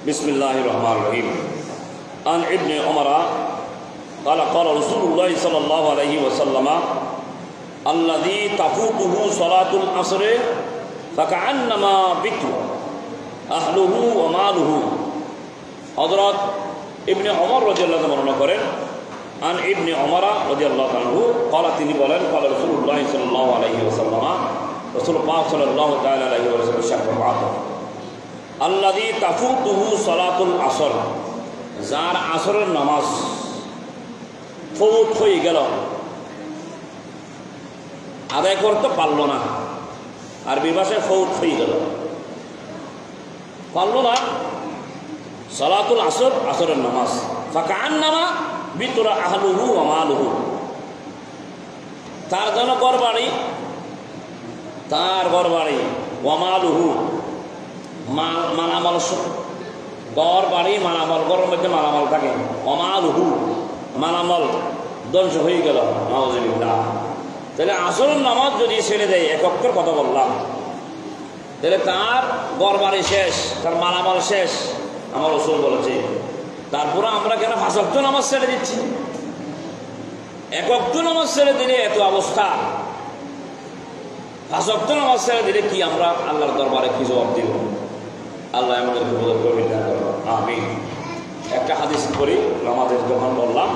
বিসমিল্লাহির রহমানির রহিম। আন ইবনে উমর قال قال رسول الله صلى الله عليه وسلم الذي تفوته صلاة العصر فكأنما بت أهله وماله। হযরত ইবনে উমর রাদিয়াল্লাহু আনহু বর্ণনা করেন, আন ইবনে উমর রাদিয়াল্লাহু আনহু قال তিনি বলেন قال رسول الله صلى الله عليه وسلم রাসূল পাক সাল্লাল্লাহু তাআলা আলাইহি ওয়াসাল্লাম শাফাআত আল্লাযী তাফুতুহু সালাতুল আসর, যার আসরের নামাজ ফৌত হয়ে গেল, আদায় করতে পারল না। আরবি ভাষায় ফৌত হয়ে গেল, পারল না। সালাতুল আসর, আসরের নামাজ। ফাকান্নামা বিতরা আহলুহু ওয়া মালুহু, তার জন্য ঘরবাড়ি, তার ঘরবাড়ি, ওয়া মালুহু মালামাল, ঘর বাড়ি মালামাল, ঘরের মধ্যে মালামাল থাকে। অমালুহু মালামাল ধ্বংস হয়ে গেল, নাউযুবিল্লাহ। তাহলে আসরের নামাজ যদি ছেড়ে দেয়, এক ওয়াক্তের কথা বললাম, তাহলে তার ঘর বাড়ি শেষ, তার মালামাল শেষ, আমার রাসূল বলেছে। তারপরে আমরা কেন 5 ওয়াক্ত নামাজ ছেড়ে দিচ্ছি? এক ওয়াক্ত নামাজ ছেড়ে দিলে এত অবস্থা, 5 ওয়াক্ত নামাজ ছেড়ে দিলে কি আমরা আল্লাহর দরবারে কি জবাব দিব? আল্লাহ আমাদেরকে বলে আমিন। একটা হাদিস করি, নামাজের যখন বললাম